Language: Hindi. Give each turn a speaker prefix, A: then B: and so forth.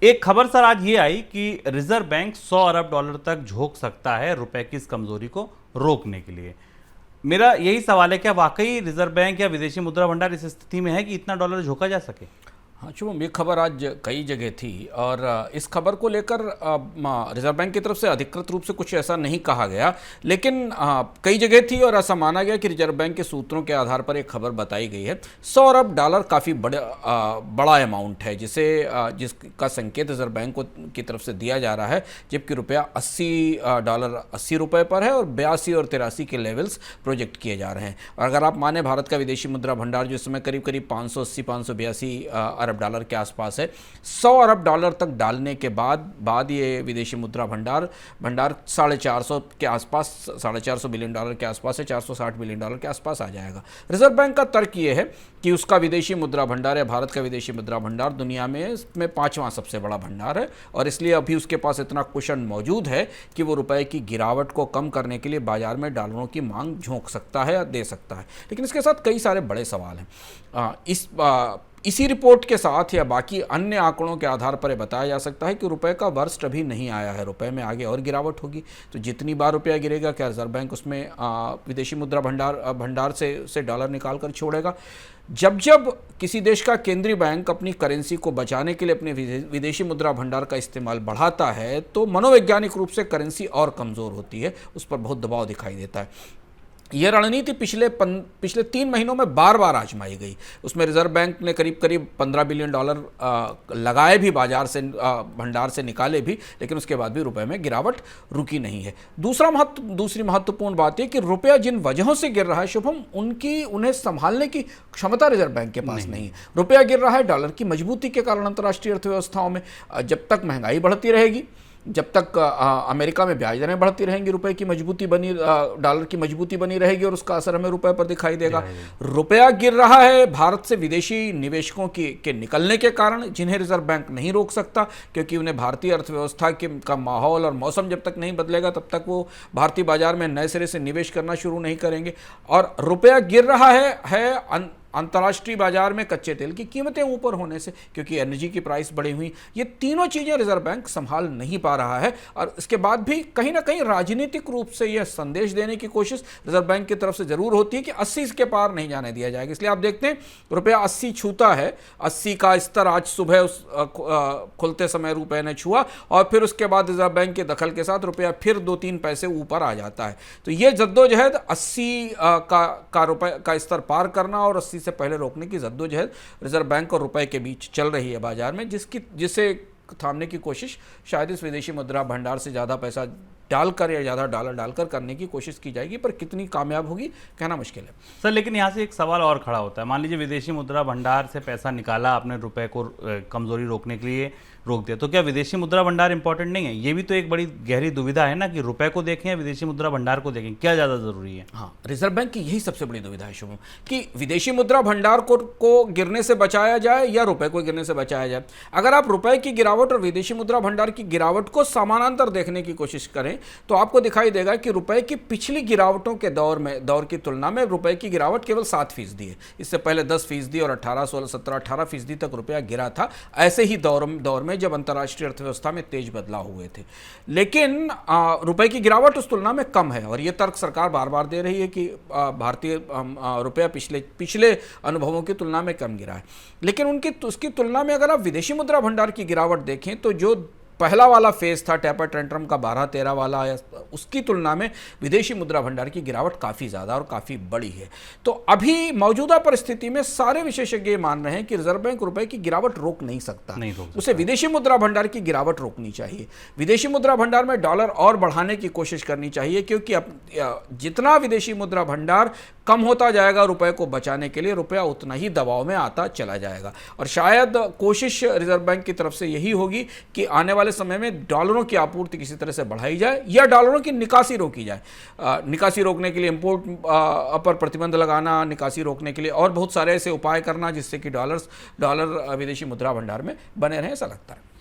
A: एक खबर सर आज ये आई कि रिजर्व बैंक 100 अरब डॉलर तक झोंक सकता है रुपए की इस कमजोरी को रोकने के लिए। मेरा यही सवाल है, क्या वाकई रिजर्व बैंक या विदेशी मुद्रा भंडार इस स्थिति में है कि इतना डॉलर झोंका जा सके?
B: हाँ शुभम, ये खबर आज कई जगह थी और इस खबर को लेकर रिजर्व बैंक की तरफ से अधिकृत रूप से कुछ ऐसा नहीं कहा गया, लेकिन कई जगह थी और ऐसा माना गया कि रिजर्व बैंक के सूत्रों के आधार पर एक खबर बताई गई है। 100 अरब डॉलर काफ़ी बड़ा अमाउंट है जिसका संकेत रिजर्व बैंक की तरफ से दिया जा रहा है, जबकि रुपया $80 पर है और 82 और 83 के लेवल्स प्रोजेक्ट किए जा रहे हैं। और अगर आप माने भारत का विदेशी मुद्रा भंडार जो इस समय करीब करीब 582 अरब डॉलर के आसपास है, 100 अरब डॉलर तक डालने के बाद ये विदेशी मुद्रा भंडार 450 के आसपास, $450 बिलियन के आसपास है, $460 बिलियन के आसपास आ जाएगा। रिजर्व बैंक का तर्क ये है कि उसका विदेशी मुद्रा भंडार या भारत का विदेशी मुद्रा भंडार दुनिया में 5वां सबसे बड़ा भंडार है और इसलिए अभी उसके पास इतना कुशन मौजूद है कि वो रुपए की गिरावट को कम करने के लिए बाजार में डॉलरों की मांग झोंक सकता है या दे सकता है। लेकिन इसके साथ कई सारे बड़े सवाल हैं। इसी रिपोर्ट के साथ या बाकी अन्य आंकड़ों के आधार पर बताया जा सकता है कि रुपए का वर्स्ट अभी नहीं आया है, रुपए में आगे और गिरावट होगी। तो जितनी बार रुपया गिरेगा, क्या रिजर्व बैंक उसमें विदेशी मुद्रा भंडार से डॉलर निकाल कर छोड़ेगा? जब किसी देश का केंद्रीय बैंक अपनी करेंसी को बचाने के लिए अपने विदेशी मुद्रा भंडार का इस्तेमाल बढ़ाता है तो मनोवैज्ञानिक रूप से करेंसी और कमज़ोर होती है, उस पर बहुत दबाव दिखाई देता है। यह रणनीति पिछले 3 महीनों में बार बार आजमाई गई। उसमें रिजर्व बैंक ने करीब करीब $15 बिलियन लगाए भी बाजार से, भंडार से निकाले भी, लेकिन उसके बाद भी रुपए में गिरावट रुकी नहीं है। दूसरी महत्वपूर्ण बात यह कि रुपया जिन वजहों से गिर रहा है शुभम, उन्हें संभालने की क्षमता रिजर्व बैंक के पास नहीं है। रुपया गिर रहा है डॉलर की मजबूती के कारण अंतर्राष्ट्रीय अर्थव्यवस्थाओं में। जब तक महंगाई बढ़ती रहेगी, जब तक अमेरिका में ब्याज दरें बढ़ती रहेंगी, रुपए की मजबूती डॉलर की मजबूती बनी रहेगी और उसका असर हमें रुपए पर दिखाई देगा। रुपया गिर रहा है भारत से विदेशी निवेशकों के निकलने के कारण, जिन्हें रिजर्व बैंक नहीं रोक सकता, क्योंकि उन्हें भारतीय अर्थव्यवस्था का माहौल और मौसम जब तक नहीं बदलेगा तब तक वो भारतीय बाजार में नए सिरे से निवेश करना शुरू नहीं करेंगे। और रुपया गिर रहा है अंतर्राष्ट्रीय बाजार में कच्चे तेल की कीमतें ऊपर होने से, क्योंकि एनर्जी की प्राइस बढ़ी हुई। ये तीनों चीज़ें रिजर्व बैंक संभाल नहीं पा रहा है और इसके बाद भी कहीं ना कहीं राजनीतिक रूप से यह संदेश देने की कोशिश रिजर्व बैंक की तरफ से जरूर होती है कि 80 के पार नहीं जाने दिया जाएगा। इसलिए आप देखते हैं रुपया 80 छूता है, 80 का स्तर आज सुबह खुलते समय रुपये ने छुआ और फिर उसके बाद रिजर्व बैंक के दखल के साथ रुपया फिर 2-3 पैसे ऊपर आ जाता है। तो ये जद्दोजहद 80 का रुपये का स्तर पार करना और 80 से पहले रोकने की जद्दोजहद रिजर्व बैंक और रुपए के बीच चल रही है बाजार में, जिसे थामने की कोशिश शायद इस विदेशी मुद्रा भंडार से ज़्यादा पैसा डालकर या ज़्यादा डॉलर डालकर करने की कोशिश की जाएगी, पर कितनी कामयाब होगी कहना मुश्किल है
A: सर। लेकिन यहाँ से एक सवाल और खड़ा होता है, मान लीजिए विदेशी मुद्रा भंडार से पैसा निकाला, आपने रुपए को कमजोरी रोकने के लिए रोक दिया, तो क्या विदेशी मुद्रा भंडार इंपॉर्टेंट नहीं है? ये भी तो एक बड़ी गहरी दुविधा है ना कि रुपए को देखें या विदेशी मुद्रा भंडार को देखें, क्या ज़्यादा जरूरी है?
B: हाँ, रिजर्व बैंक की यही सबसे बड़ी दुविधा है शुभम, कि विदेशी मुद्रा भंडार को गिरने से बचाया जाए या रुपए को गिरने से बचाया जाए। अगर आप रुपए की गिरावट और विदेशी मुद्रा भंडार की गिरावट को समानांतर देखने की कोशिश करें तो आपको दिखाई देगा कि रुपए की पिछली गिरावटों के दौर की तुलना में रुपए की गिरावट केवल 7% है। इससे पहले 10% और 18, 16, 17, 18% तक रुपया गिरा था, ऐसे ही दौर में जब अंतर्राष्ट्रीय अर्थव्यवस्था में तेज बदलाव हुए थे। लेकिन रुपए की गिरावट उस तुलना में कम है और यह तर्क सरकार बार बार दे रही है कि भारतीय रुपया पिछले अनुभवों की तुलना में कम गिरा है। लेकिन उसकी तुलना में अगर आप विदेशी मुद्रा भंडार की गिरावट देखें तो जो पहला वाला फेज था टेपर टेंट्रम का 12-13 वाला, उसकी तुलना में विदेशी मुद्रा भंडार की गिरावट काफ़ी ज़्यादा और काफ़ी बड़ी है। तो अभी मौजूदा परिस्थिति में सारे विशेषज्ञ ये मान रहे हैं कि रिजर्व बैंक रुपए की गिरावट रोक नहीं सकता, उसे विदेशी मुद्रा भंडार की गिरावट रोकनी चाहिए। विदेशी मुद्रा भंडार में डॉलर और बढ़ाने की कोशिश करनी चाहिए, क्योंकि जितना विदेशी मुद्रा भंडार कम होता जाएगा रुपए को बचाने के लिए, रुपया उतना ही दबाव में आता चला जाएगा। और शायद कोशिश रिजर्व बैंक की तरफ से यही होगी कि आने वाले समय में डॉलरों की आपूर्ति किसी तरह से बढ़ाई जाए या डॉलरों की निकासी रोकी जाए। निकासी रोकने के लिए इंपोर्ट पर प्रतिबंध लगाना, निकासी रोकने के लिए और बहुत सारे ऐसे उपाय करना जिससे कि डॉलर विदेशी मुद्रा भंडार में बने रहें, ऐसा लगता है।